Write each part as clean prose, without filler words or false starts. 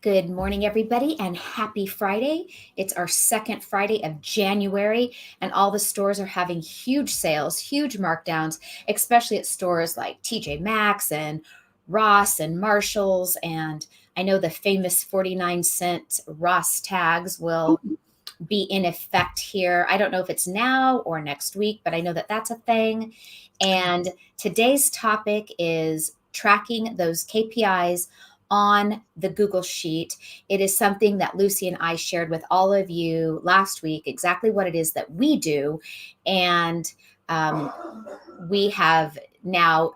Good morning, everybody, and happy Friday. It's our second Friday of January, and all the stores are having huge sales, huge markdowns, especially at stores like TJ Maxx and Ross and Marshalls. And I know the famous 49-cent Ross tags will be in effect here. I don't know if it's now or next week, but I know that that's a thing. And today's topic is tracking those KPIs on the Google Sheet. It is something that Lucy and I shared with all of you last week, exactly what it is that we do. And we have now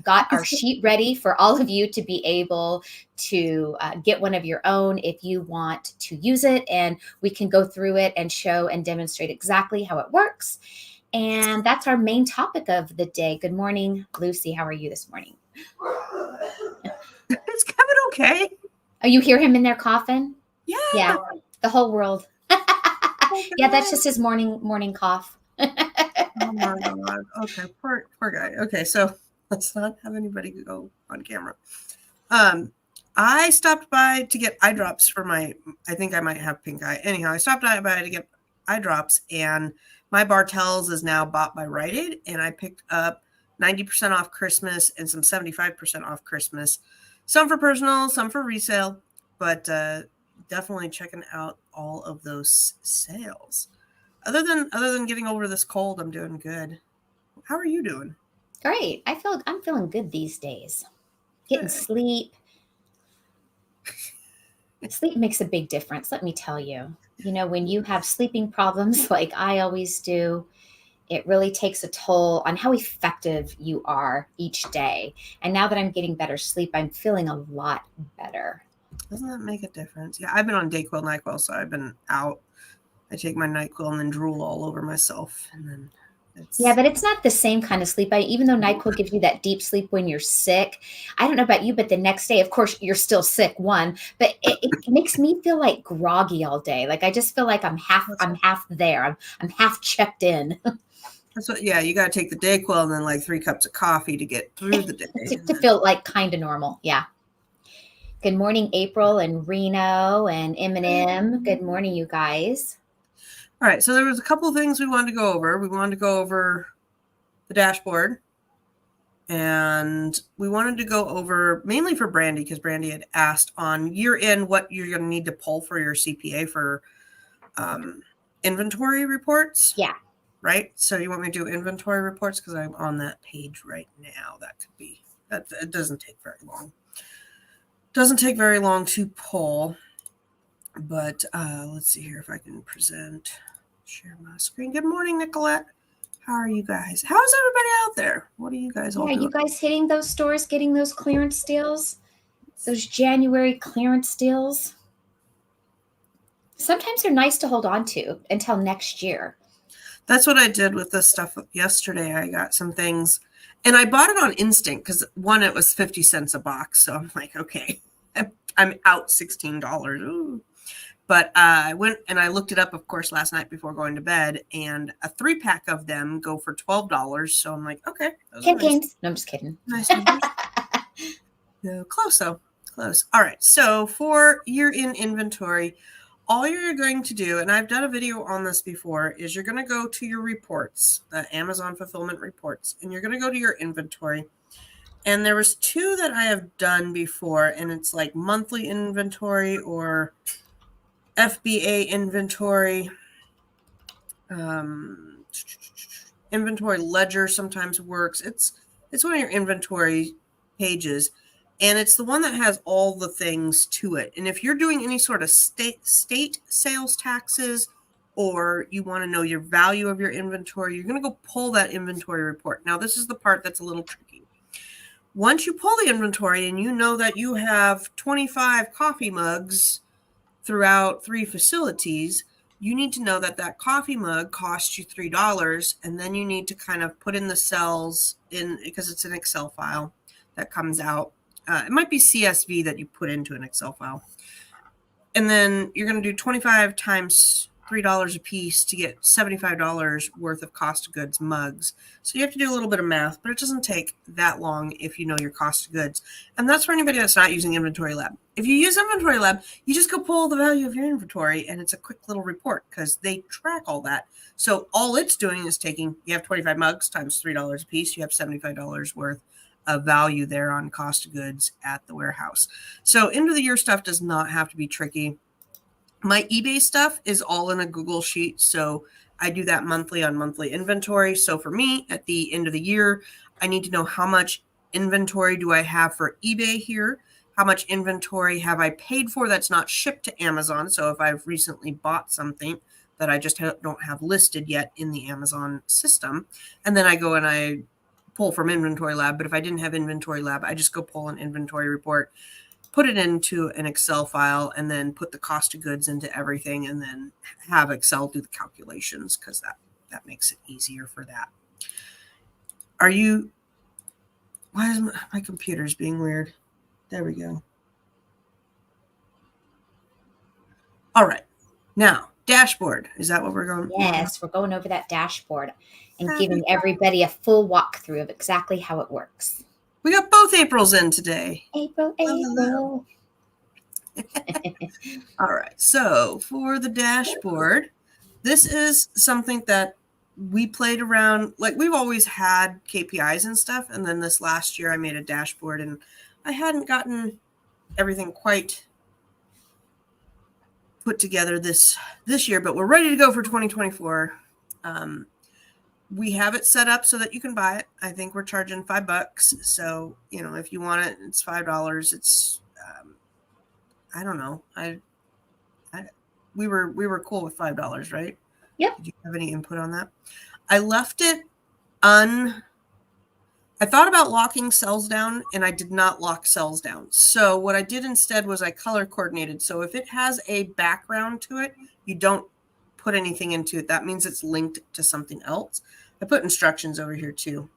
got our sheet ready for all of you to be able to get one of your own if you want to use it. And we can go through it and show and demonstrate exactly how it works. And that's our main topic of the day. Good morning, Lucy. How are you this morning? It's Kevin okay? Oh, you hear him in there coughing? Yeah. Yeah, the whole world. Yeah, that's just his morning cough. Oh my God. Okay, poor guy. Okay, so let's not have anybody go on camera. I stopped by to get eye drops for I think I might have pink eye. Anyhow, I stopped by to get eye drops, and my Bartell's is now bought by Rite Aid, and I picked up 90% off Christmas and some 75% off Christmas. Some for personal, some for resale, but definitely checking out all of those sales. Other than getting over this cold, I'm doing good. How are you doing? Great. I'm feeling good these days. Getting sleep. Sleep makes a big difference, let me tell you. You know, when you have sleeping problems like I always do, it really takes a toll on how effective you are each day. And now that I'm getting better sleep, I'm feeling a lot better. Doesn't that make a difference? Yeah, I've been on Dayquil, NyQuil, so I've been out. I take my NyQuil and then drool all over myself, and then Yeah, but it's not the same kind of sleep. Even though NyQuil gives you that deep sleep when you're sick, I don't know about you, but the next day, of course, you're still sick, one, but it makes me feel like groggy all day. Like I just feel like I'm half there. I'm half checked in. That's what. Yeah, you got to take the Dayquil and then like 3 cups of coffee to get through the day to feel like kind of normal. Yeah. Good morning, April and Reno and Eminem. Good morning, you guys. All right, so there was a couple of things we wanted to go over. We wanted to go over the dashboard, and we wanted to go over mainly for Brandy, because Brandy had asked on year-end what you're going to need to pull for your CPA for inventory reports. Yeah. Right? So you want me to do inventory reports? Because I'm on that page right now. That could be, it doesn't take very long. Doesn't take very long to pull. But let's see here if I can share my screen. Good morning, Nicolette. How are you guys? How's everybody out there? What are you guys all doing? Are you guys hitting those stores, getting those clearance deals? Those January clearance deals? Sometimes they're nice to hold on to until next year. That's what I did with this stuff yesterday. I got some things, and I bought it on instinct because one, it was 50 cents a box. So I'm like, okay, I'm out $16. Ooh. But I went and I looked it up, of course, last night before going to bed, and a 3-pack of them go for $12. So I'm like, okay. Nice. No, I'm just kidding. Nice numbers. No, close though. Close. All right. So for year-end inventory, all you're going to do, and I've done a video on this before, is you're going to go to your reports, the Amazon fulfillment reports, and you're going to go to your inventory. And there was 2 that I have done before, and it's like monthly inventory or FBA inventory. Inventory ledger sometimes works. It's one of your inventory pages, and it's the one that has all the things to it. And if you're doing any sort of state sales taxes, or you want to know your value of your inventory, you're going to go pull that inventory report. Now, this is the part that's a little tricky. Once you pull the inventory and you know that you have 25 coffee mugs throughout 3 facilities, you need to know that that coffee mug costs you $3, and then you need to kind of put in the cells because it's an Excel file that comes out. It might be CSV that you put into an Excel file. And then you're going to do 25 times $3 a piece to get $75 worth of cost of goods mugs. So you have to do a little bit of math, but it doesn't take that long if you know your cost of goods. And that's for anybody that's not using Inventory Lab. If you use Inventory Lab, you just go pull the value of your inventory, and it's a quick little report because they track all that. So all it's doing is taking, you have 25 mugs times $3 a piece, you have $75 worth of value there on cost of goods at the warehouse. So end of the year stuff does not have to be tricky. My eBay stuff is all in a Google sheet. So I do that monthly on monthly inventory. So for me, at the end of the year, I need to know how much inventory do I have for eBay here? How much inventory have I paid for that's not shipped to Amazon? So if I've recently bought something that I just don't have listed yet in the Amazon system, and then I go and I pull from Inventory Lab. But if I didn't have Inventory Lab, I just go pull an inventory report, put it into an Excel file, and then put the cost of goods into everything, and then have Excel do the calculations because that makes it easier for that. Why is my computer's being weird? There we go. All right. Now, dashboard. Is that what we're going? Yes, we're going over that dashboard and giving everybody a full walkthrough of exactly how it works. We got both Aprils in today. April. All right. So for the dashboard, this is something that we played around. Like, we've always had KPIs and stuff. And then this last year I made a dashboard, and I hadn't gotten everything quite put together this year, but we're ready to go for 2024. We have it set up so that you can buy it. I think we're charging $5. So, if you want it, it's $5. It's, I don't know. We were cool with $5, right? Yep. Did you have any input on that? I left it I thought about locking cells down, and I did not lock cells down. So what I did instead was I color coordinated. So if it has a background to it, you don't put anything into it. That means it's linked to something else. I put instructions over here too.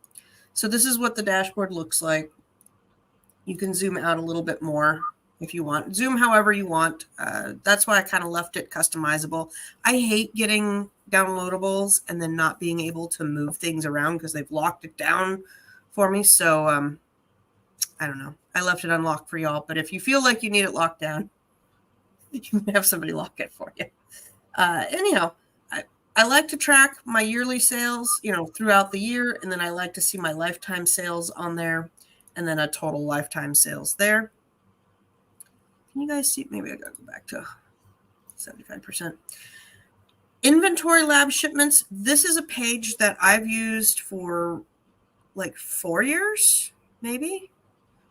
So this is what the dashboard looks like. You can zoom out a little bit more if you want. Zoom however you want. That's why I kind of left it customizable. I hate getting downloadables and then not being able to move things around because they've locked it down for me. So I don't know. I left it unlocked for y'all. But if you feel like you need it locked down, you can have somebody lock it for you. Anyhow, I like to track my yearly sales, throughout the year. And then I like to see my lifetime sales on there, and then a total lifetime sales there. Can you guys see? Maybe I got to go back to 75%. Inventory Lab shipments. This is a page that I've used for like 4 years, maybe,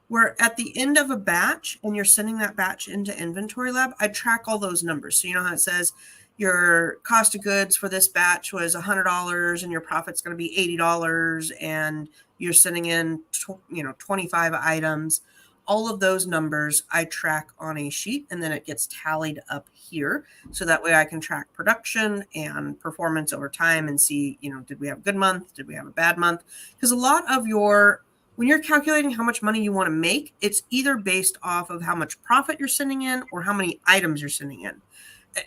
where at the end of a batch, and you're sending that batch into Inventory Lab, I track all those numbers. So you know how it says your cost of goods for this batch was $100 and your profit's going to be $80, and you're sending in 25 items. All of those numbers I track on a sheet, and then it gets tallied up here. So that way I can track production and performance over time and see, did we have a good month? Did we have a bad month? Because a lot of when you're calculating how much money you want to make, it's either based off of how much profit you're sending in or how many items you're sending in.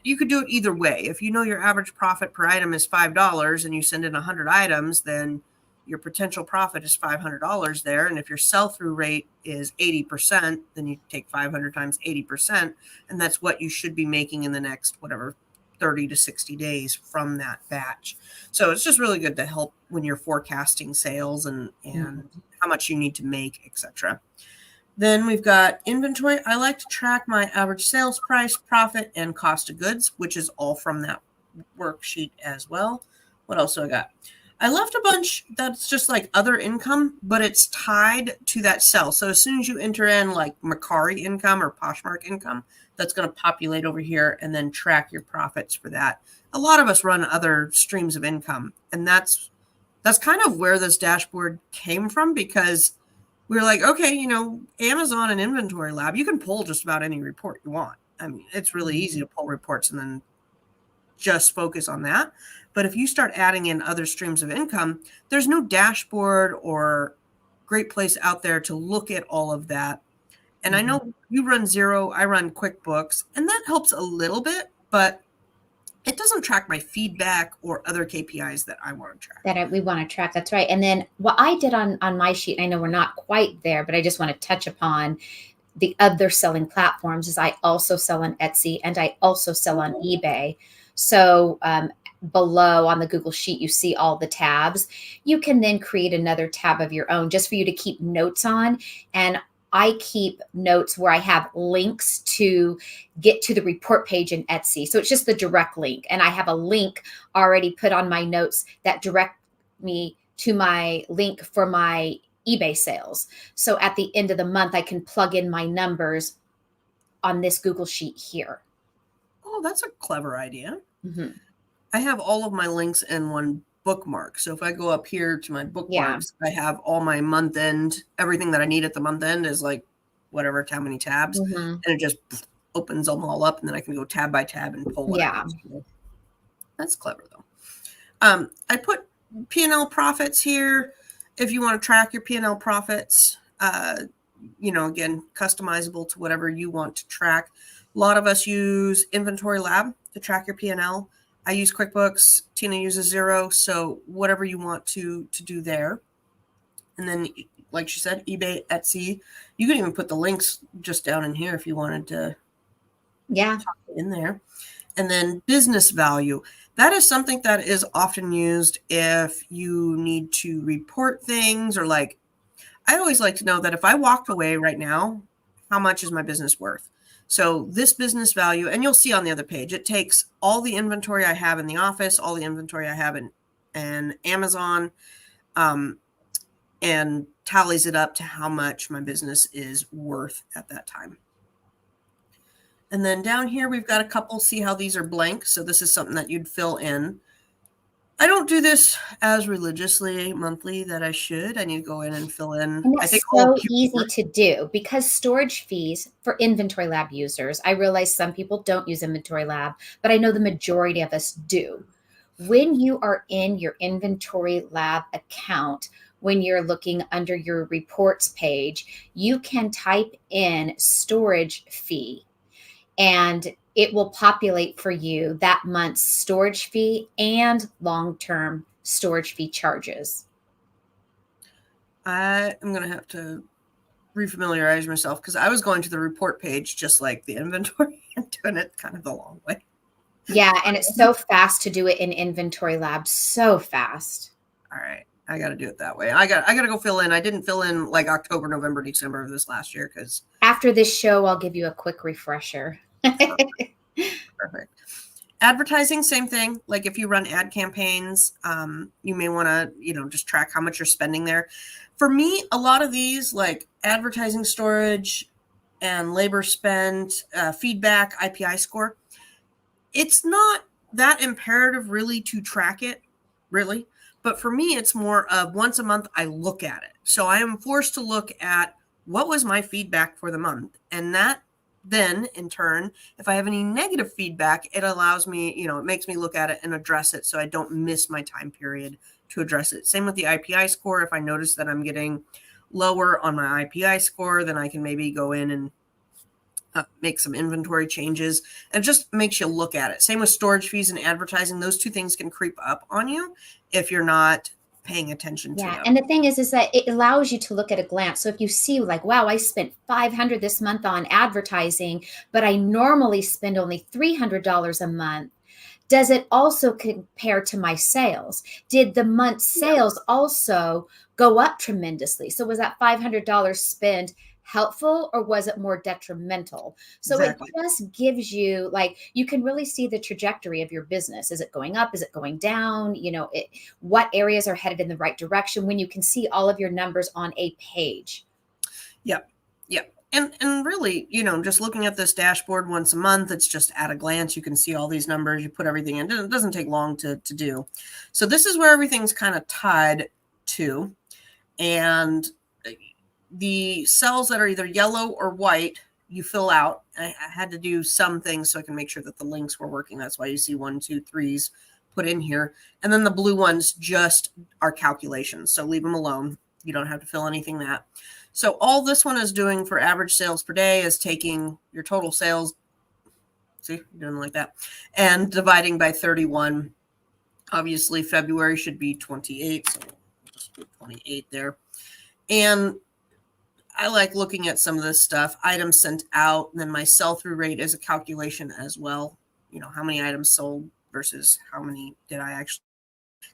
You could do it either way. If you know your average profit per item is $5 and you send in 100 items, then your potential profit is $500 there. And if your sell-through rate is 80%, then you take 500 times 80, and that's what you should be making in the next 30 to 60 days from that batch. So it's just really good to help when you're forecasting sales and how much you need to make, etc. Then we've got inventory. I like to track my average sales price, profit, and cost of goods, which is all from that worksheet as well. What else do I got? I left a bunch that's just like other income, but it's tied to that cell. So as soon as you enter in like Macari income or Poshmark income, that's going to populate over here and then track your profits for that. A lot of us run other streams of income, and that's kind of where this dashboard came from, because we were like, okay, Amazon and Inventory Lab, you can pull just about any report you want. I mean, it's really easy to pull reports and then just focus on that. But if you start adding in other streams of income, there's no dashboard or great place out there to look at all of that. And I know you run Xero, I run QuickBooks, and that helps a little bit, but It doesn't track my feedback or other KPIs that I want to track. We want to track. That's right. And then what I did on my sheet, I know we're not quite there, but I just want to touch upon the other selling platforms is I also sell on Etsy and I also sell on eBay. So below on the Google Sheet, you see all the tabs. You can then create another tab of your own just for you to keep notes on. And I keep notes where I have links to get to the report page in Etsy. So it's just the direct link. And I have a link already put on my notes that direct me to my link for my eBay sales. So at the end of the month, I can plug in my numbers on this Google Sheet here. Oh, that's a clever idea. Mm-hmm. I have all of my links in one bookmark. So if I go up here to my bookmarks, I have all my month end, everything that I need at the month end is like whatever, how many tabs, and it just opens them all up, and then I can go tab by tab and pull whatever. That's clever though. I put P&L profits here. If you want to track your P&L profits, again, customizable to whatever you want to track. A lot of us use Inventory Lab to track your P&L. I use QuickBooks. Tina uses Xero. So whatever you want to do there. And then, like she said, eBay, Etsy. You can even put the links just down in here if you wanted to. Talk in there. And then business value. That is something that is often used if you need to report things or like, I always like to know that if I walked away right now, how much is my business worth? So this business value, and you'll see on the other page, it takes all the inventory I have in the office, all the inventory I have in Amazon, and tallies it up to how much my business is worth at that time. And then down here, we've got a couple, see how these are blank. So this is something that you'd fill in. I don't do this as religiously monthly that I should. I need to go in and fill in. And it's so easy to do because storage fees for Inventory Lab users, I realize some people don't use Inventory Lab, but I know the majority of us do. When you are in your Inventory Lab account, when you're looking under your reports page, you can type in storage fee and it will populate for you that month's storage fee and long-term storage fee charges. I am going to have to refamiliarize myself because I was going to the report page just like the inventory and doing it kind of the long way. Yeah, and it's so fast to do it in Inventory Lab, so fast. All right. I got to do it that way. I got to go fill in. I didn't fill in like October, November, December of this last year because after this show, I'll give you a quick refresher. Perfect. Advertising, same thing. Like if you run ad campaigns, you may want to, just track how much you're spending there. For me, a lot of these like advertising storage and labor spent, feedback, IPI score, it's not that imperative really to track it, really. But for me, it's more of once a month, I look at it. So I am forced to look at what was my feedback for the month. And that then in turn, if I have any negative feedback, it allows me, it makes me look at it and address it so I don't miss my time period to address it. Same with the IPI score. If I notice that I'm getting lower on my IPI score, then I can maybe go in and make some inventory changes, and it just makes you look at it. Same with storage fees and advertising. Those two things can creep up on you if you're not paying attention to them. And the thing is that it allows you to look at a glance. So if you see like, wow, I spent $500 this month on advertising, but I normally spend only $300 a month. Does it also compare to my sales? Did the month's sales also go up tremendously? So was that $500 spend helpful or was it more detrimental? So exactly. It just gives you like, you can really see the trajectory of your business. Is it going up? Is it going down? What areas are headed in the right direction when you can see all of your numbers on a page? Yep. And really, just looking at this dashboard once a month, it's just at a glance, you can see all these numbers, you put everything in. It doesn't take long to do. So this is where everything's kind of tied to. And the cells that are either yellow or white, you fill out. I had to do some things so I can make sure that the links were working. That's why you see 1, 2, 3s put in here. And then the blue ones just are calculations. So leave them alone. You don't have to fill anything that. So all this one is doing for average sales per day is taking your total sales See, doing like that. And dividing by 31. Obviously, February should be 28, so we'll just put 28 there. And I like looking at some of this stuff. Items sent out, and then my sell-through rate is a calculation as well. How many items sold versus how many did I actually,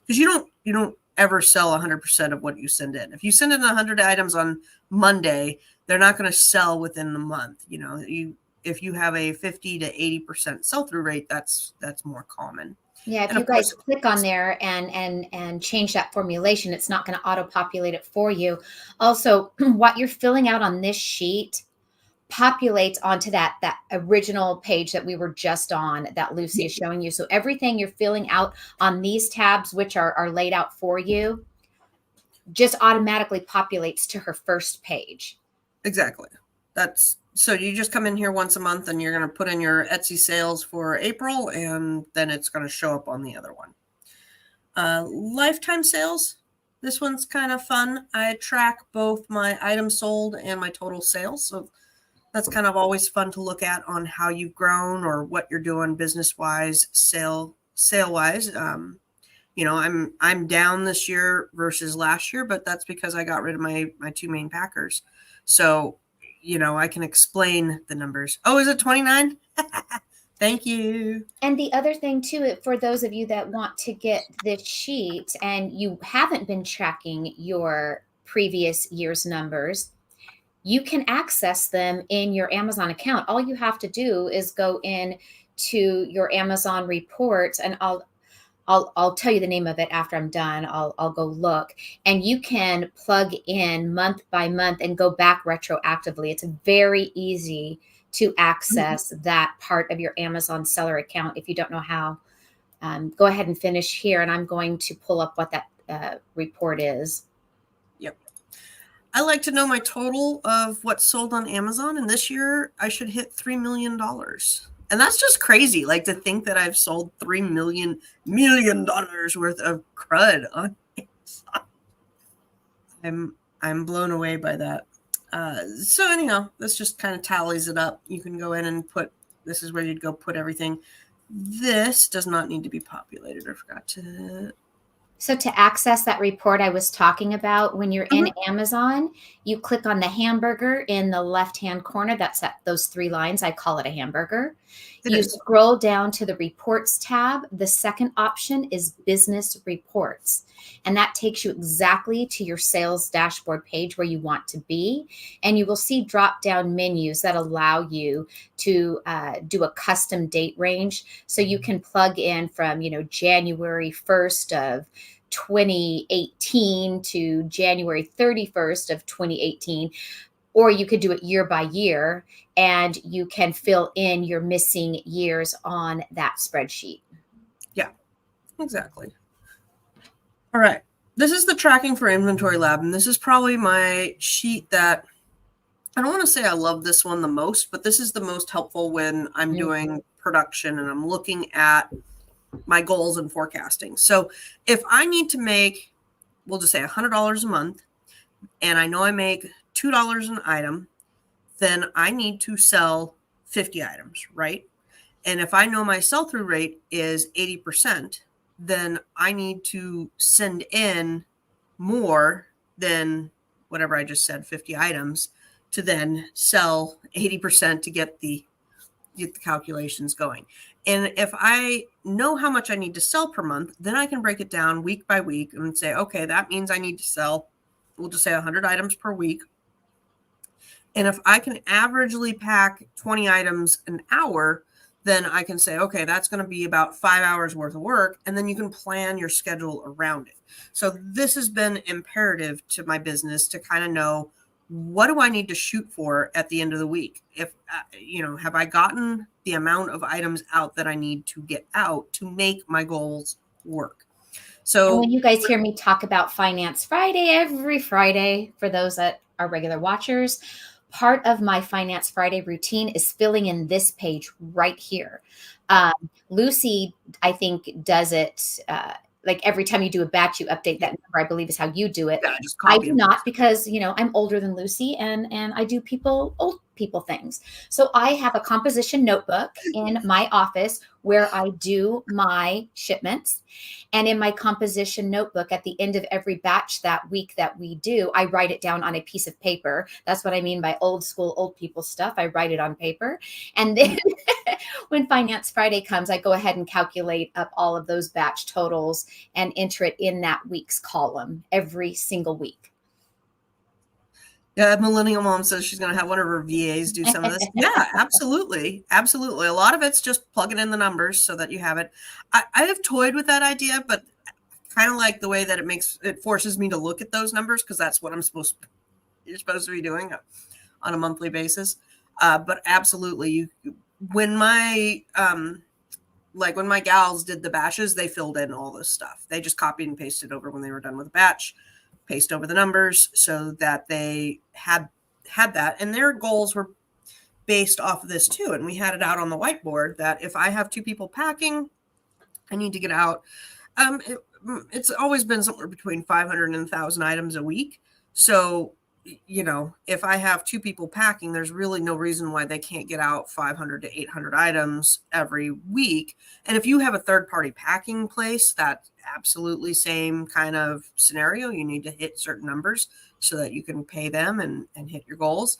because you don't ever sell 100% of what you send in. If you send in 100 items on Monday, they're not going to sell within the month. If you have a 50 to 80% sell-through rate, that's more common. Yeah, if And you of guys course, click on there and change that formulation, it's not going to auto-populate it for you. Also, what you're filling out on this sheet populates onto that original page that we were just on, that Lucy is showing you. So everything you're filling out on these tabs, which are laid out for you, just automatically populates to her first page. Exactly. So you just come in here once a month and you're going to put in your Etsy sales for April, and then it's going to show up on the other one. Lifetime sales. This one's kind of fun. I track both my items sold and my total sales. So that's kind of always fun to look at on how you've grown or what you're doing business wise, sale wise. I'm down this year versus last year, but that's because I got rid of my two main packers. So, I can explain the numbers. Oh, is it 29? Thank you. And the other thing too, for those of you that want to get this sheet and you haven't been tracking your previous year's numbers, you can access them in your Amazon account. All you have to do is go in to your Amazon reports, and I'll tell you the name of it after I'm done. I'll go look, and you can plug in month by month and go back retroactively. It's very easy to access that part of your Amazon seller account if you don't know how. Go ahead and finish here, and I'm going to pull up what that report is. Yep. I like to know my total of what's sold on Amazon, and this year I should hit $3 million. And that's just crazy. Like, to think that I've sold $3 million worth of crud on Amazon. I'm blown away by that. So anyhow, this just kind of tallies it up. You can go in and this is where you'd go put everything. This does not need to be populated. I forgot to. So to access that report I was talking about, when you're in Amazon, you click on the hamburger in the left-hand corner. That's those 3 lines. I call it a hamburger. You scroll down to the reports tab. The second option is business reports. And that takes you exactly to your sales dashboard page where you want to be. And you will see drop-down menus that allow you to do a custom date range. So you can plug in from, January 1st of 2018 to January 31st of 2018. Or you could do it year by year, and you can fill in your missing years on that spreadsheet. Yeah, exactly. All right. This is the tracking for Inventory Lab, and this is probably my sheet that I don't want to say I love this one the most, but this is the most helpful when I'm doing production and I'm looking at my goals and forecasting. So if I need to make, we'll just say $100 a month, and I know I make $2 an item, then I need to sell 50 items, right? And if I know my sell-through rate is 80%, then I need to send in more than whatever I just said, 50 items, to then sell 80% to get the calculations going. And if I know how much I need to sell per month, then I can break it down week by week and say, okay, that means I need to sell, we'll just say 100 items per week. And if I can averagely pack 20 items an hour, then I can say, okay, that's going to be about 5 hours worth of work. And then you can plan your schedule around it. So this has been imperative to my business to kind of know, what do I need to shoot for at the end of the week? If, have I gotten the amount of items out that I need to get out to make my goals work? So and when you guys hear me talk about Finance Friday every Friday, for those that are regular watchers, part of my Finance Friday routine is filling in this page right here. Lucy, I think, does it like every time you do a batch, you update that number, I believe is how you do it. Yeah, just I copy do and not paste. because, I'm older than Lucy and I do old people things. So I have a composition notebook in my office where I do my shipments. And in my composition notebook, at the end of every batch that week that we do, I write it down on a piece of paper. That's what I mean by old school, old people stuff. I write it on paper. And then when Finance Friday comes, I go ahead and calculate up all of those batch totals and enter it in that week's column every single week. Yeah, Millennial Mom says she's going to have one of her VAs do some of this. Yeah, absolutely. Absolutely. A lot of it's just plugging in the numbers so that you have it. I have toyed with that idea, but kind of like the way that it forces me to look at those numbers because that's what you're supposed to be doing on a monthly basis. But absolutely, when my when my gals did the batches, they filled in all this stuff. They just copied and pasted over when they were done with the batch, paste over the numbers so that they had that, and their goals were based off of this too. And we had it out on the whiteboard that if I have 2 people packing, I need to get out. It's always been somewhere between 500 and 1,000 items a week. So, if I have 2 people packing, there's really no reason why they can't get out 500 to 800 items every week. And if you have a third-party packing place, that's absolutely same kind of scenario. You need to hit certain numbers so that you can pay them and hit your goals.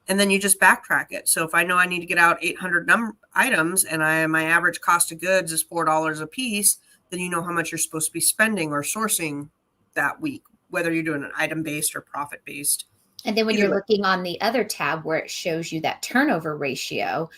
And then you just backtrack it. So if I know I need to get out 800 items and my average cost of goods is $4 a piece, then you know how much you're supposed to be spending or sourcing that week, whether you're doing an item-based or profit-based. And then when Either you're way. looking on the other tab where it shows you that turnover ratio,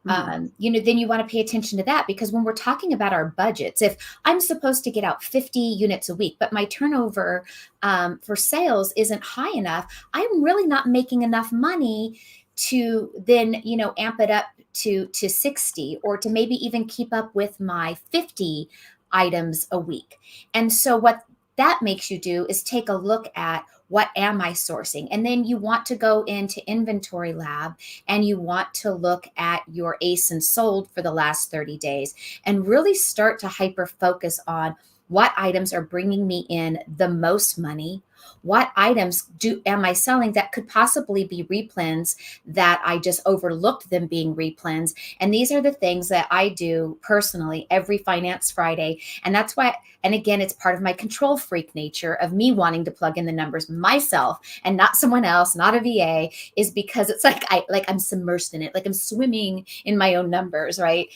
Mm-hmm. then you want to pay attention to that, because when we're talking about our budgets, if I'm supposed to get out 50 units a week, but my turnover for sales isn't high enough, I'm really not making enough money to then, amp it up to 60, or to maybe even keep up with my 50 items a week. And so what that makes you do is take a look at, what am I sourcing? And then you want to go into Inventory Lab and you want to look at your ACE and sold for the last 30 days and really start to hyper focus on what items are bringing me in the most money. What items am I selling that could possibly be replens that I just overlooked them being replens? And these are the things that I do personally every Finance Friday. And that's why, and again, it's part of my control freak nature of me wanting to plug in the numbers myself and not someone else, not a VA, is because it's like I'm submersed in it, like I'm swimming in my own numbers, right?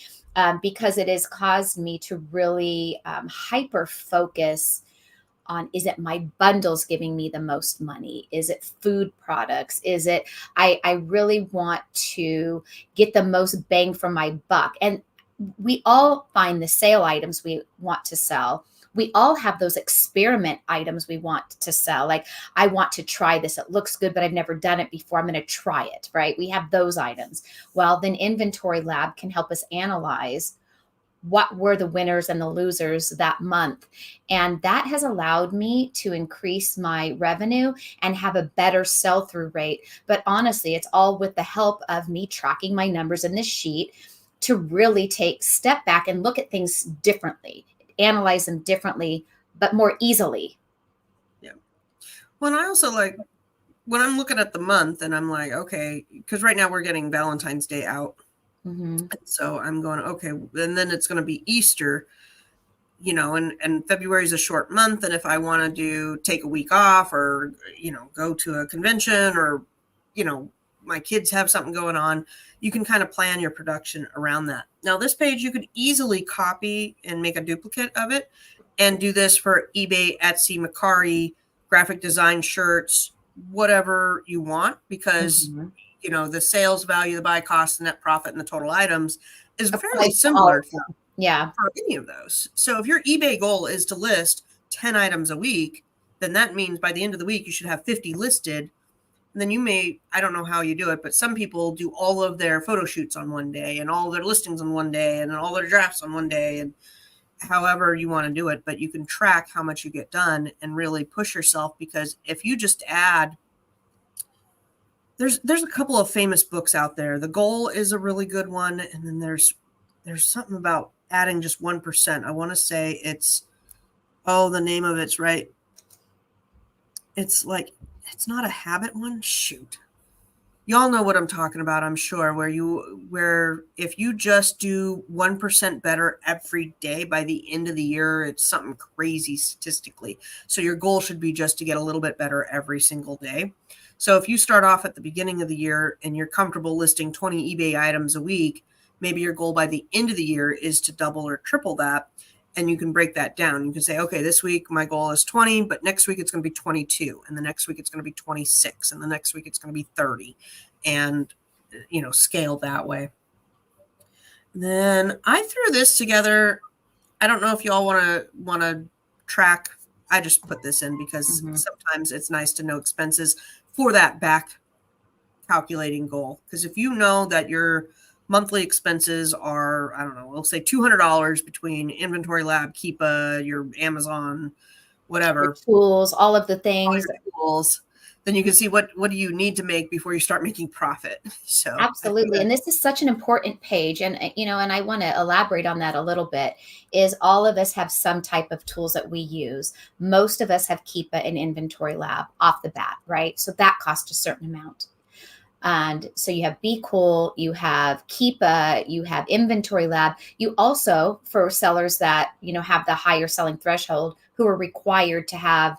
Because it has caused me to really hyper focus on, is it my bundles giving me the most money? Is it food products? Is it, I really want to get the most bang for my buck. And we all find the sale items we want to sell. We all have those experiment items we want to sell. Like, I want to try this. It looks good, but I've never done it before. I'm going to try it, right? We have those items. Well, then Inventory Lab can help us analyze what were the winners and the losers that month. And that has allowed me to increase my revenue and have a better sell through rate. But honestly, it's all with the help of me tracking my numbers in this sheet to really step back and look at things differently, analyze them differently, but more easily. Yeah. Well, and I also like when I'm looking at the month and I'm like, okay, because right now we're getting Valentine's Day out. Mm-hmm. So I'm going, okay, and then it's going to be Easter, and February is a short month. And if I want to take a week off or, go to a convention or, my kids have something going on, you can kind of plan your production around that. Now, this page, you could easily copy and make a duplicate of it and do this for eBay, Etsy, Mercari, graphic design shirts, whatever you want, because Mm-hmm. the sales value, the buy cost, the net profit, and the total items is fairly Applies to all similar of them. Yeah. for any of those. So if your eBay goal is to list 10 items a week, then that means by the end of the week, you should have 50 listed. And then I don't know how you do it, but some people do all of their photo shoots on one day and all their listings on one day and all their drafts on one day, and however you want to do it. But you can track how much you get done and really push yourself, because if you just add, there's a couple of famous books out there. The Goal is a really good one. And then there's something about adding just 1%. I want to say it's Oh, the name of it's right. It's it's not a habit one. Shoot. Y'all know what I'm talking about, I'm sure, where if you just do 1% better every day by the end of the year, it's something crazy statistically. So your goal should be just to get a little bit better every single day. So if you start off at the beginning of the year and you're comfortable listing 20 eBay items a week, maybe your goal by the end of the year is to double or triple that. And you can break that down. You can say, okay, this week my goal is 20, but next week it's going to be 22. And the next week it's going to be 26. And the next week it's going to be 30. And, scale that way. Then I threw this together. I don't know if y'all want to track. I just put this in because sometimes it's nice to know expenses for that back calculating goal. Because if you know that your monthly expenses are, I don't know, we'll say $200 between Inventory Lab, Keepa, your Amazon, whatever, your tools, all of the all things. your tools, then you can see what do you need to make before you start making profit. So Absolutely. And this is such an important page. And, and I want to elaborate on that a little bit, is all of us have some type of tools that we use. Most of us have Keepa and Inventory Lab off the bat, right? So that costs a certain amount. And so you have Be Cool, you have Keepa, you have Inventory Lab. You also, for sellers that, have the higher selling threshold, who are required to have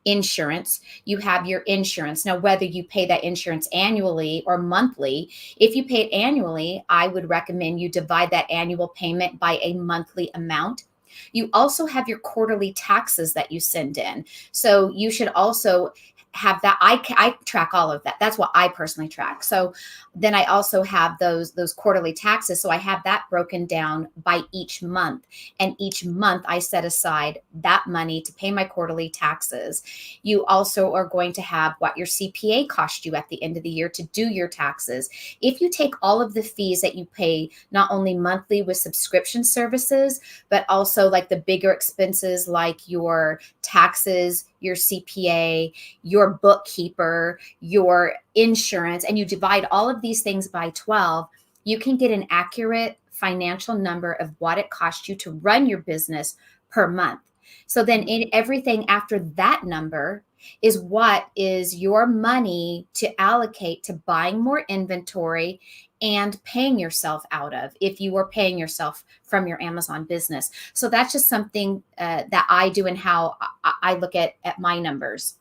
insurance, you have your insurance. Now, whether you pay that insurance annually or monthly, if you pay it annually, I would recommend you divide that annual payment by a monthly amount. You also have your quarterly taxes that you send in. So you should also have that. I track all of that. That's what I personally track. So then I also have those quarterly taxes. So I have that broken down by each month. And each month I set aside that money to pay my quarterly taxes. You also are going to have what your CPA cost you at the end of the year to do your taxes. If you take all of the fees that you pay, not only monthly with subscription services, but also like the bigger expenses like your taxes, your CPA, your bookkeeper, your insurance, and you divide all of these things by 12, you can get an accurate financial number of what it costs you to run your business per month. So then everything after that number is what is your money to allocate to buying more inventory and paying yourself out of, if you are paying yourself from your Amazon business. So that's just something that I do and how I look at my numbers.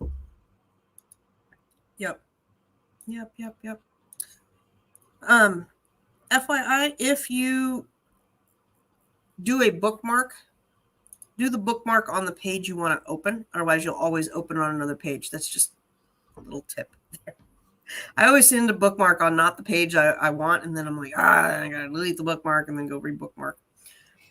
Yep. FYI, if you do a bookmark, do the bookmark on the page you want to open. Otherwise, you'll always open on another page. That's just a little tip there. I always send a bookmark on not the page I want, and then I'm like, I got to delete the bookmark and then go rebookmark.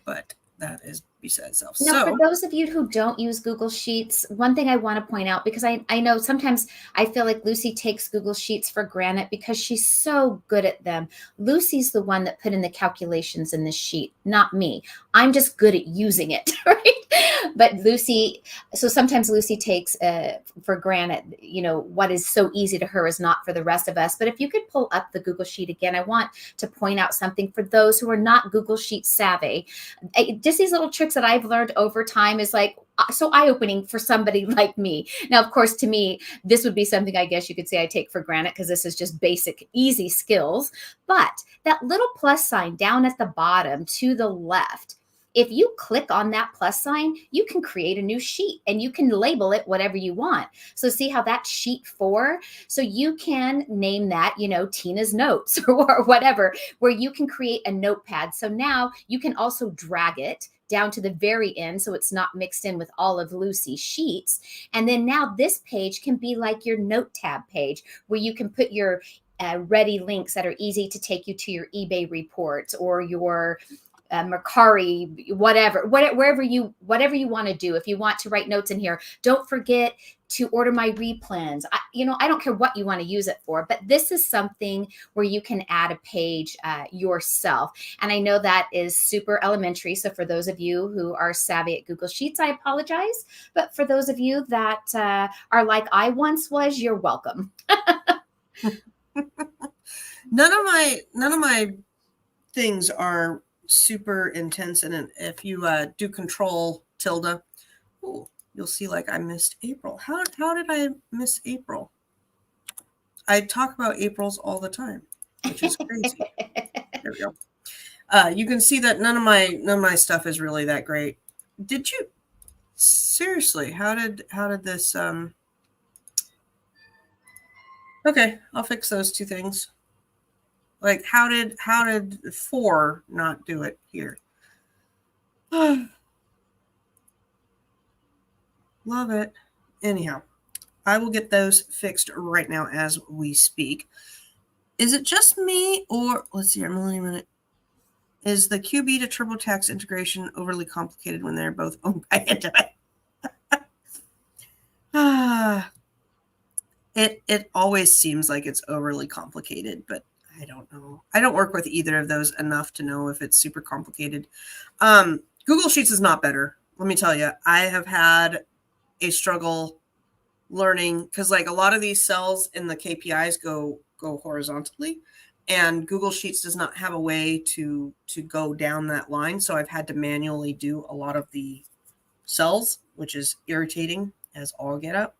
But that is besides itself. Now, for So, those of you who don't use Google Sheets, one thing I want to point out, because I know sometimes I feel like Lucy takes Google Sheets for granted because she's so good at them. Lucy's the one that put in the calculations in this sheet, not me. I'm just good at using it, right? But Lucy, so sometimes Lucy takes for granted, what is so easy to her is not for the rest of us. But if you could pull up the Google Sheet again, I want to point out something for those who are not Google Sheet savvy. Just these little tricks that I've learned over time is like so eye-opening for somebody like me. Now, of course, to me, this would be something I guess you could say I take for granted because this is just basic, easy skills. But that little plus sign down at the bottom to the left, if you click on that plus sign, you can create a new sheet and you can label it whatever you want. So see how that's sheet 4. So you can name that, Tina's notes or whatever, where you can create a notepad. So now you can also drag it down to the very end so it's not mixed in with all of Lucy's sheets. And then now this page can be like your note tab page where you can put your ready links that are easy to take you to your eBay reports or your Mercari, wherever you want to do. If you want to write notes in here, don't forget to order my replens. I don't care what you want to use it for, but this is something where you can add a page yourself. And I know that is super elementary. So for those of you who are savvy at Google Sheets, I apologize. But for those of you that are like I once was, you're welcome. none of my things are super intense, and if you do control tilde Oh, you'll see like I missed April. How did I miss April? I talk about Aprils all the time, which is crazy. There we go. You can see that none of my stuff is really that great. Did you seriously? How did this Okay, I'll fix those two things. Like how did 4 not do it here? Love it. Anyhow, I will get those fixed right now as we speak. Is it just me, or let's see, I'm only a minute. Is the QB to TurboTax integration overly complicated when they're both owned by Intimate? It always seems like it's overly complicated, but I don't know. I don't work with either of those enough to know if it's super complicated. Google Sheets is not better. Let me tell you, I have had a struggle learning because like a lot of these cells in the KPIs go horizontally, and Google Sheets does not have a way to go down that line. So I've had to manually do a lot of the cells, which is irritating as all get up.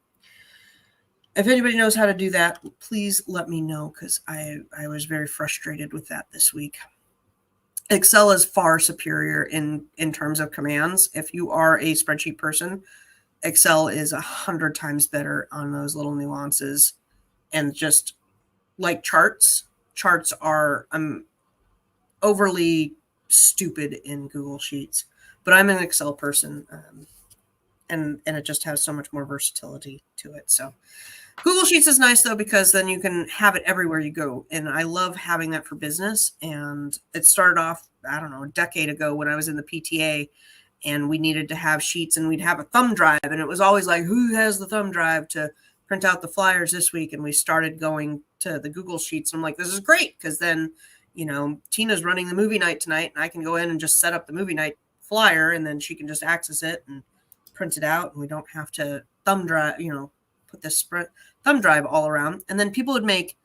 If anybody knows how to do that, please let me know, because I was very frustrated with that this week. Excel is far superior in terms of commands. If you are a spreadsheet person, Excel is 100 times better on those little nuances. And just like charts are overly stupid in Google Sheets. But I'm an Excel person, and it just has so much more versatility to it. So Google Sheets is nice, though, because then you can have it everywhere you go. And I love having that for business. And it started off, I don't know, a decade ago when I was in the PTA, and we needed to have sheets, and we'd have a thumb drive. And it was always like, who has the thumb drive to print out the flyers this week? And we started going to the Google Sheets. And I'm like, this is great, because then, Tina's running the movie night tonight, and I can go in and just set up the movie night flyer, and then she can just access it and print it out. And we don't have to thumb drive, put this thumb drive all around. And then people would make,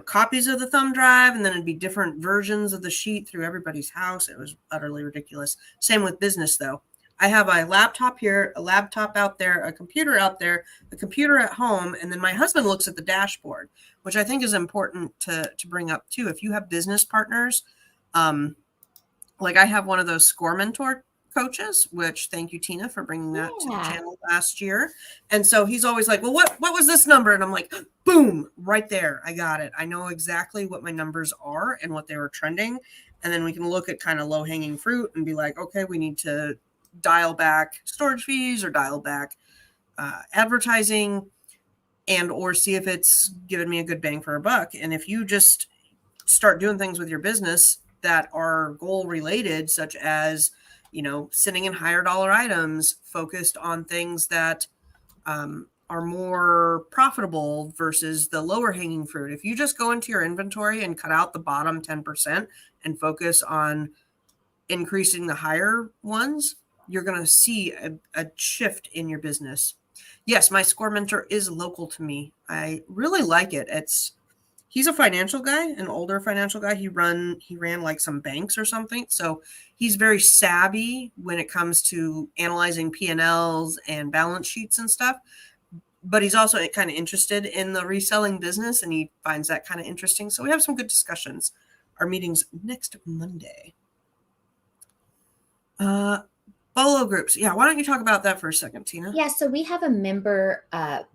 copies of the thumb drive, and then it'd be different versions of the sheet through everybody's house. It was utterly ridiculous. Same with business, though. I have a laptop here, a laptop out there, a computer out there, a computer at home, and then my husband looks at the dashboard, which I think is important to bring up too. If you have business partners, like I have one of those Score Mentor coaches, which thank you, Tina, for bringing that to the channel last year. And so he's always like, well, what was this number? And I'm like, boom, right there. I got it. I know exactly what my numbers are and what they were trending. And then we can look at kind of low hanging fruit and be like, okay, we need to dial back storage fees or dial back advertising, and or see if it's given me a good bang for a buck. And if you just start doing things with your business that are goal related, such as sitting in higher dollar items, focused on things that are more profitable versus the lower hanging fruit. If you just go into your inventory and cut out the bottom 10% and focus on increasing the higher ones, you're going to see a shift in your business. Yes, my Score Mentor is local to me. I really like it. He's a financial guy, an older financial guy. He ran like some banks or something. So he's very savvy when it comes to analyzing P&Ls and balance sheets and stuff. But he's also kind of interested in the reselling business, and he finds that kind of interesting. So we have some good discussions. Our meeting's next Monday. Bolo groups. Yeah, why don't you talk about that for a second, Tina? Yeah, so we have a member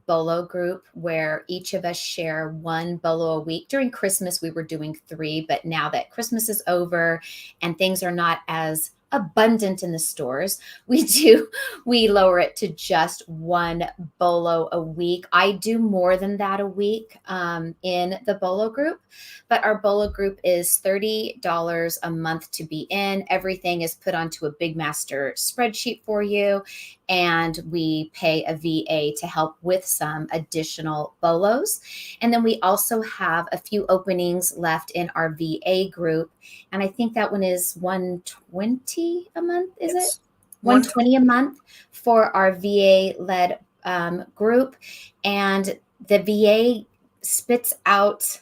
Bolo group where each of us share one Bolo a week. During Christmas, we were doing 3, but now that Christmas is over and things are not as abundant in the stores, we lower it to just one Bolo a week. I do more than that a week in the Bolo group, but our Bolo group is $30 a month to be in. Everything is put onto a big master spreadsheet for you, and we pay a VA to help with some additional Bolos. And then we also have a few openings left in our VA group, and I think that one is $120 a month, is it? $120 a month for our VA-led group. And the VA spits out,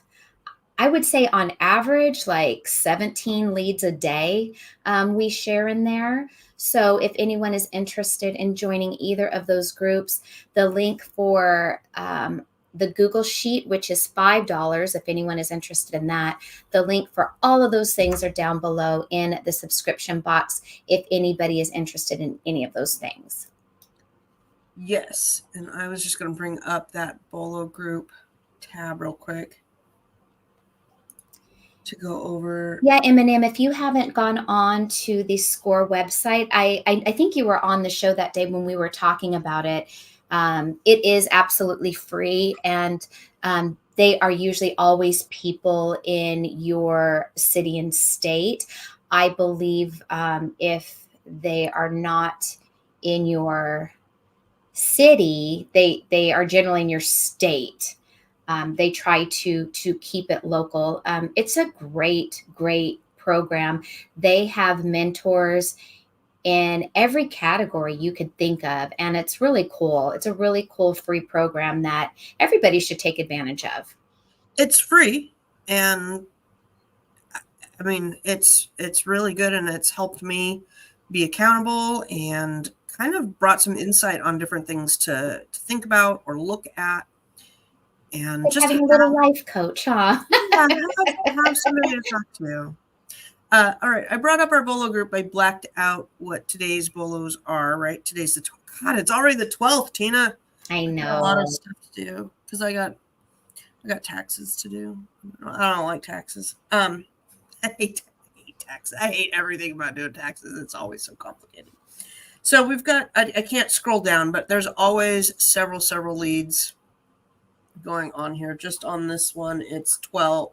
I would say on average, like 17 leads a day we share in there. So if anyone is interested in joining either of those groups, the link for the Google Sheet, which is $5, if anyone is interested in that, the link for all of those things are down below in the subscription box if anybody is interested in any of those things. Yes, and I was just going to bring up that Bolo group tab real quick to go over. Yeah, Eminem, if you haven't gone on to the SCORE website, I think you were on the show that day when we were talking about it. It is absolutely free, and they are usually always people in your city and state. I believe if they are not in your city, they are generally in your state. They try to keep it local. It's a great program. They have mentors in every category you could think of, and it's really cool. It's a really cool free program that everybody should take advantage of. It's free, and I mean, it's really good, and it's helped me be accountable and kind of brought some insight on different things to think about or look at, and Like just having a little life coach, huh? yeah, have somebody to talk to. All right, I brought up our Bolo group. I blacked out what today's Bolos are. Right, today's the God. It's already the 12th, Tina. I I got a lot of know. stuff to do because I got taxes to do. I don't like taxes. I hate taxes. I hate everything about doing taxes. It's always so complicated. So we've got, I can't scroll down, but there's always several leads going on here. Just on this one, it's 12.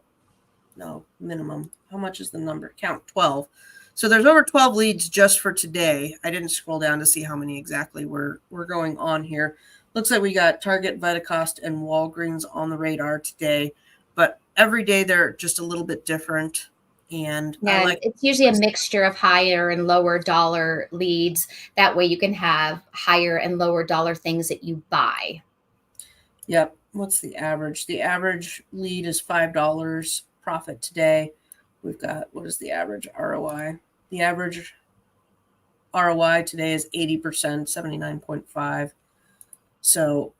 No, minimum. How much is the number? Count 12. So there's over 12 leads just for today. I didn't scroll down to see how many exactly we're going on here. Looks like we got Target, Vitacost, and Walgreens on the radar today, but every day they're just a little bit different. And I Yeah, like it's usually a mixture of higher and lower dollar leads. That way you can have higher and lower dollar things that you buy. Yep. What's the average? The average lead is $5 profit today. We've got, what is the average ROI? The average ROI today is 80%, 79.5. So,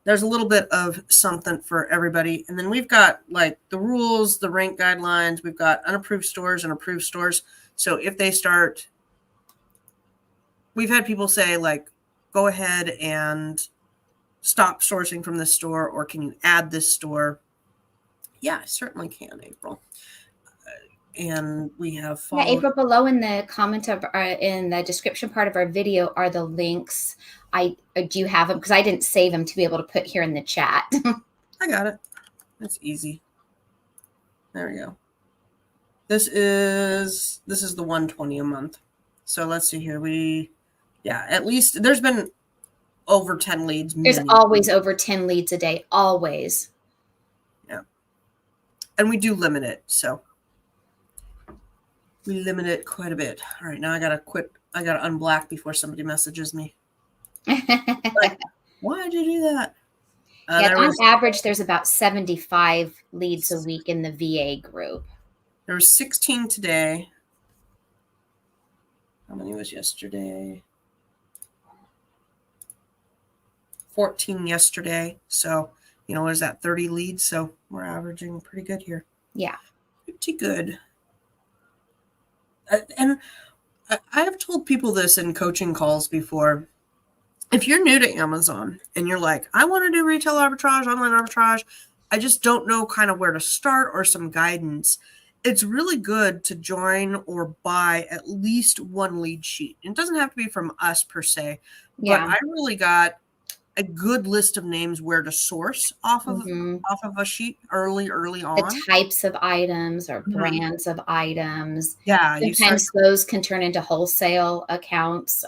there's a little bit of something for everybody. And then we've got like the rules, the rank guidelines. We've got unapproved stores and approved stores. So if they start, we've had people say like, go ahead and stop sourcing from this store, or can you add this store? Yeah, I certainly can, April. And we have Yeah, followed. April, below in the comment of in the description part of our video are the links. Do you have them? Because I didn't save them to be able to put here in the chat. I got it. That's easy. There we go. This is the 120 a month. So let's see here. At least there's been over 10 leads. There's always over 10 leads a day, always. Yeah. And we do limit it. So we limit it quite a bit. All right, now I got to unblack before somebody messages me. Like, why did you do that? Yeah, on average, there's about 75 leads a week in the VA group. There were 16 today. How many was yesterday? 14 yesterday. So, what is that, 30 leads? So we're averaging pretty good here. Yeah. Pretty good. And I have told people this in coaching calls before. If you're new to Amazon and you're like, I want to do retail arbitrage, online arbitrage, I just don't know kind of where to start or some guidance, it's really good to join or buy at least one lead sheet. It doesn't have to be from us per se, but I really got a good list of names where to source off of a sheet early on. The types of items or brands of items. Yeah. Sometimes those can turn into wholesale accounts,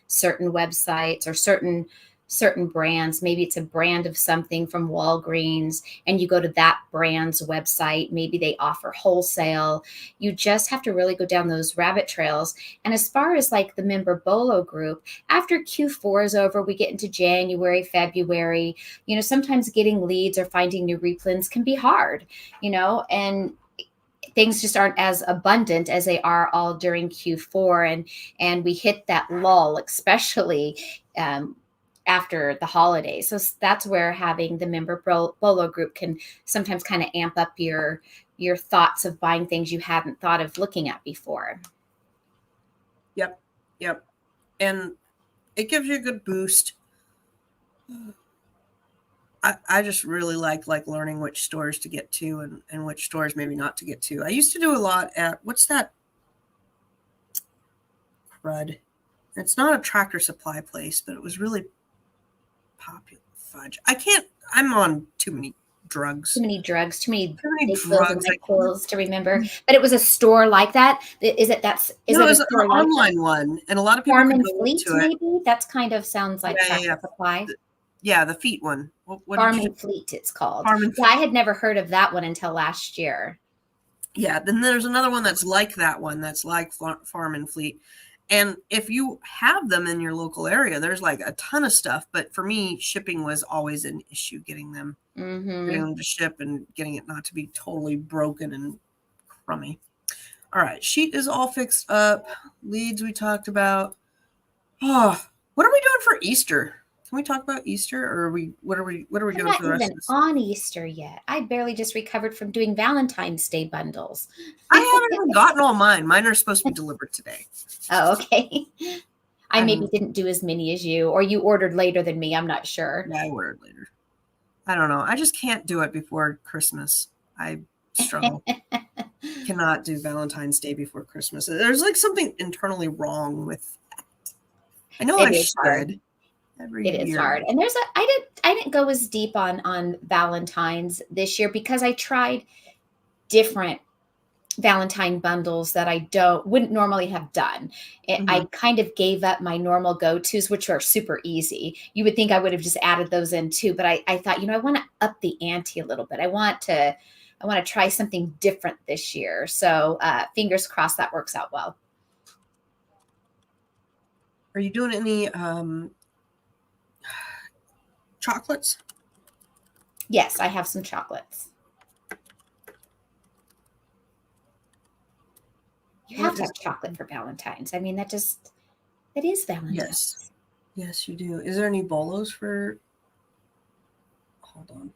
certain websites or certain certain brands. Maybe it's a brand of something from Walgreens and you go to that brand's website. Maybe they offer wholesale. You just have to really go down those rabbit trails. And as far as like the member Bolo group, after Q4 is over, we get into January, February. Sometimes getting leads or finding new replens can be hard, and things just aren't as abundant as they are all during Q4, and we hit that lull, especially after the holidays. So that's where having the member Bolo group can sometimes kind of amp up your thoughts of buying things you hadn't thought of looking at before. Yep. And it gives you a good boost. I just really like learning which stores to get to and which stores maybe not to get to. I used to do a lot at, what's that crud? It's not a Tractor Supply place, but it was really popular. Fudge. I'm on too many drugs. Too many drugs and drugs. pills to remember. But it was a store like that. Is it an online one, and a lot of people Farm can and go Fleet, into it. maybe? That's kind of sounds like Tractor Supply. Yeah, the feet one. What Farm and Fleet, it's called. I had never heard of that one until last year. Yeah, then there's another one that's like that one, that's like Farm and Fleet. And if you have them in your local area, there's like a ton of stuff. But for me, shipping was always an issue, getting them to ship and getting it not to be totally broken and crummy. All right, sheet is all fixed up. Leads we talked about. Oh, what are we doing for Easter? Can we talk about Easter, or what are we doing for the rest of this? I'm not even on Easter yet. I barely just recovered from doing Valentine's Day bundles. I haven't even gotten all mine. Mine are supposed to be delivered today. Oh, okay. I maybe didn't do as many as you, or you ordered later than me. I'm not sure. Yeah, I ordered later. I don't know. I just can't do it before Christmas. I struggle. Cannot do Valentine's Day before Christmas. There's like something internally wrong with that. I know I should. It is hard. And I didn't go as deep on Valentine's this year because I tried different Valentine bundles that I wouldn't normally have done. I kind of gave up my normal go-tos, which are super easy. You would think I would have just added those in too, but I thought, I want to up the ante a little bit. I want to try something different this year. So fingers crossed that works out well. Are you doing any chocolates? Yes, I have some chocolates. You have to have chocolate for Valentine's. I mean, that is Valentine's. Yes, you do. Is there any Bolos for? Hold on.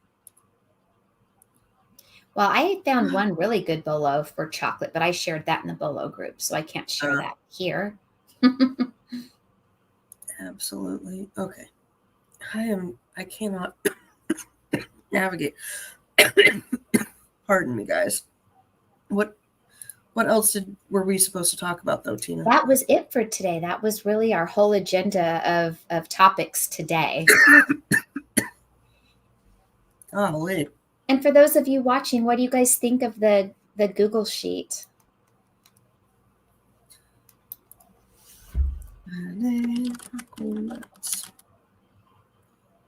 Well, I found one really good Bolo for chocolate, but I shared that in the Bolo group, so I can't share that here. Absolutely. Okay. I cannot navigate. Pardon me, guys. What else were we supposed to talk about, though, Tina? That was it for today. That was really our whole agenda of topics today. Oh, wait. And for those of you watching, what do you guys think of the Google Sheet?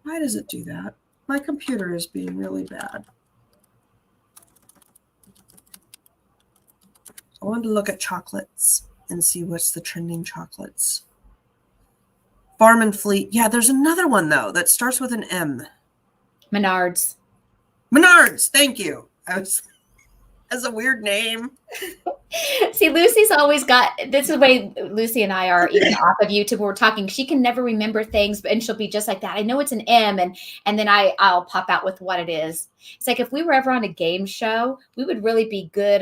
Why does it do that? My computer is being really bad. I wanted to look at chocolates and see what's the trending chocolates. Farm and Fleet. Yeah, there's another one, though, that starts with an M. Menards. Thank you. That's a weird name. See, Lucy's always got, this is the way Lucy and I are even off of YouTube. We're talking. She can never remember things, and she'll be just like that. I know it's an M, and then I'll pop out with what it is. It's like if we were ever on a game show, we would really be good.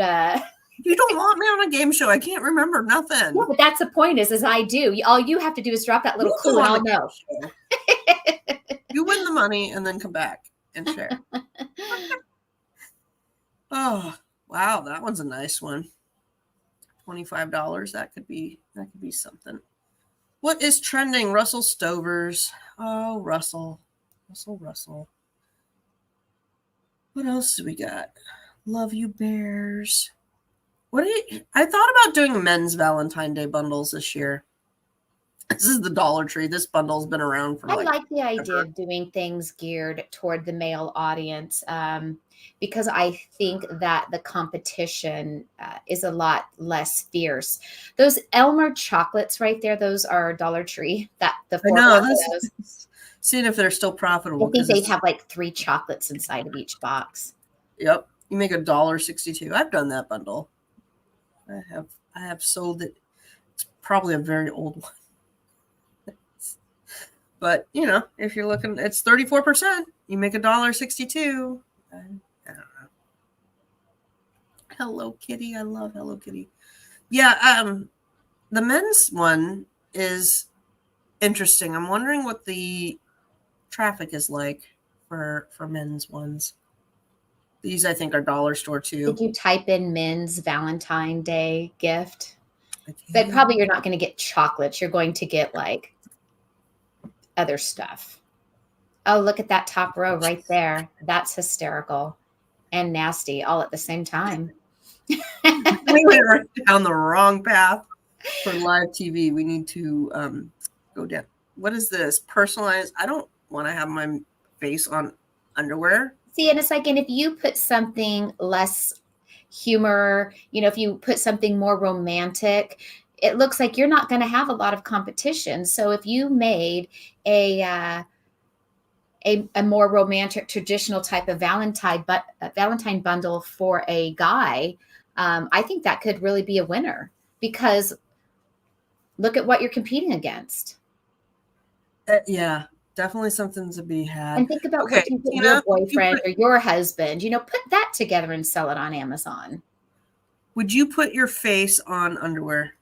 You don't want me on a game show. I can't remember nothing. Yeah, but that's the point is I do. All you have to do is drop that little clue and I'll know. You win the money and then come back and share. Oh, wow. That one's a nice one. $25. That could be something. What is trending? Russell Stovers. Oh, Russell. What else do we got? Love You Bears. I thought about doing men's Valentine's Day bundles this year. This is the Dollar Tree. This bundle's been around for I like like the idea ever. of doing things geared toward the male audience, because I think that the competition is a lot less fierce. Those Elmer chocolates right there, those are Dollar Tree. That the I 4 pack know of this. those. Seeing if they're still I profitable think because they it's have like 3 chocolates inside of each box. yep. You make $1.62. I've done that bundle. I have sold it. It's probably a very old one. But if you're looking, it's 34%. You make $1.62. I don't know. Hello Kitty. I love Hello Kitty. Yeah, the men's one is interesting. I'm wondering what the traffic is like for men's ones. These I think are dollar store Did too. you type in men's Valentine Day gift? I But probably did. you're not going to get chocolates. You're going to get like other stuff. Oh, look at that top row right there. That's hysterical and nasty all at the same time. We went right down the wrong path for live TV. We need to go down. What is this? Personalized. I don't want to have my face on underwear. See, and it's like, and if you put something less humor, if you put something more romantic, it looks like you're not going to have a lot of competition. So if you made a a more romantic, traditional type of Valentine bundle for a guy, I think that could really be a winner because look at what you're competing against. Yeah, definitely something to be had. And think about Okay, what you put your Tina, boyfriend or your husband, put that together and sell it on Amazon. would you put your face on underwear?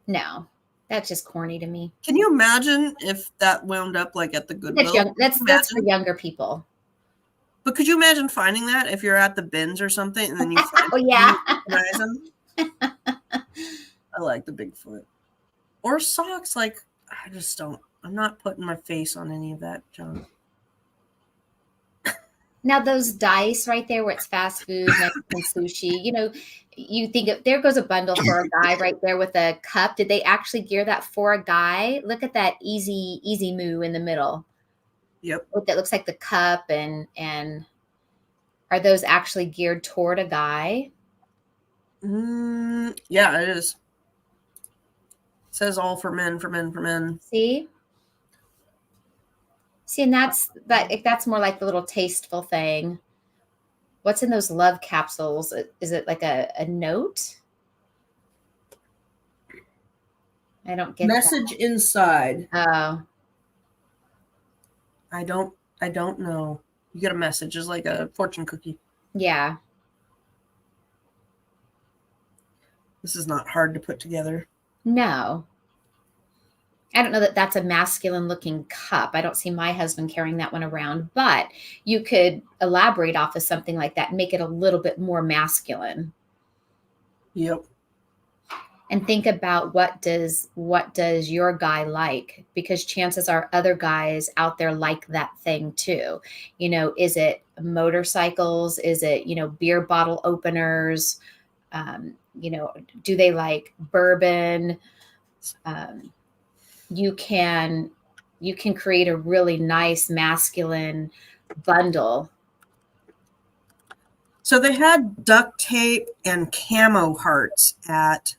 No, that's just corny to me. Can you imagine if that wound up like at the That's Goodwill? young. That's for younger people. But could you imagine finding that if you're at the bins or something and then you find Oh it and yeah. you recognize them? I like the Bigfoot. Or socks. Like, I just don't. I'm not putting my face on any of that junk. Now those dice right there, where it's fast food, Mexican sushi. You think there goes a bundle for a guy right there with a cup. Did they actually gear that for a guy? Look at that easy moo in the middle. Yep. That looks like the cup and are those actually geared toward a guy? Yeah, it is. It says all for men, for men, for men. See, and that's more like the little tasteful thing. What's in those love capsules? Is it like a note? I don't get Message inside. that. Oh, I don't know. You get a message. It's like a fortune cookie. yeah. This is not hard to put together. No. I don't know that that's a masculine looking cup. I don't see my husband carrying that one around, but you could elaborate off of something like that and make it a little bit more masculine. Yep. And think about what does your guy like, because chances are other guys out there like that thing too. Is it motorcycles? Is it, beer bottle openers? Do they like bourbon? You can create a really nice masculine bundle. So they had duct tape and camo hearts at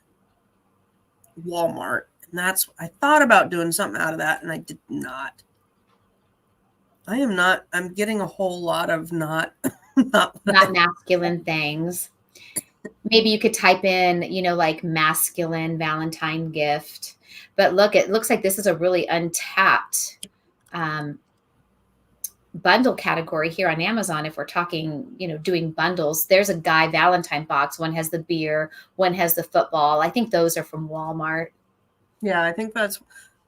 Walmart. And I thought about doing something out of that and I did not. I'm getting a whole lot of not Masculine things. Maybe you could type in, like masculine Valentine gift. But look, it looks like this is a really untapped bundle category here on Amazon. If we're talking, doing bundles, there's a guy Valentine box. One has the beer, one has the football. I think those are from Walmart. Yeah, I think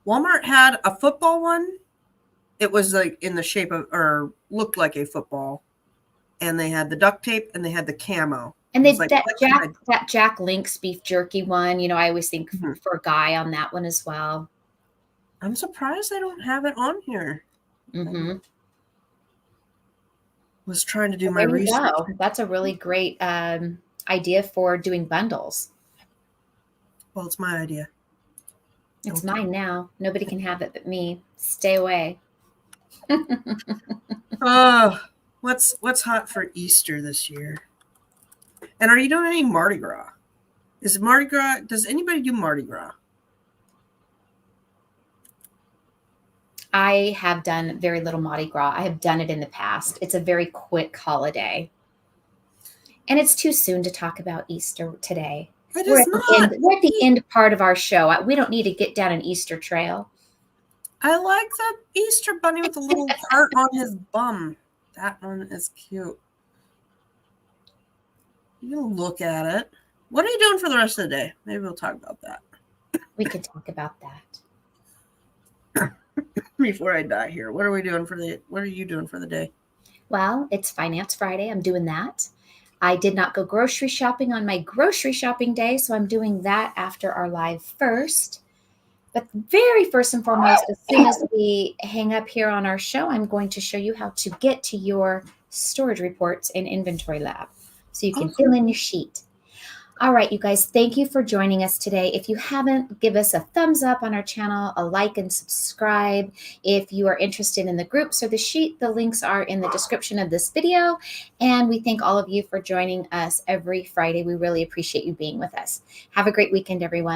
Walmart had a football one. It was like in the shape of, or looked like a football. And they had the duct tape and they had the camo. And they like, that Jack Link's beef jerky one, I always think for a guy on that one as well. I'm surprised I don't have it on here. Mm-hmm. Was trying to do my research. That's a really great idea for doing bundles. Well, it's my idea. It's Okay. mine now. Nobody can have it but me. Stay away. Oh, what's hot for Easter this year? And are you doing any Mardi Gras? Is Mardi Gras? Does anybody do Mardi Gras? I have done very little Mardi Gras. I have done it in the past. It's a very quick holiday. And it's too soon to talk about Easter today. It We're is at the not. end. We're at the end part of our show. We don't need to get down an Easter trail. I like the Easter bunny with a little heart on his bum. That one is cute. You can look at it. What are you doing for the rest of the day? Maybe we'll talk about that. We can talk about that. Before I die here. What are you doing for the day? Well, it's Finance Friday. I'm doing that. I did not go grocery shopping on my grocery shopping day, so I'm doing that after our live first. But very first and foremost, as soon as we hang up here on our show, I'm going to show you how to get to your storage reports in Inventory Lab so you can fill in your sheet. All right, you guys, thank you for joining us today. If you haven't, give us a thumbs up on our channel, a like and subscribe. If you are interested in the groups or the sheet, the links are in the description of this video. And we thank all of you for joining us every Friday. We really appreciate you being with us. Have a great weekend, everyone.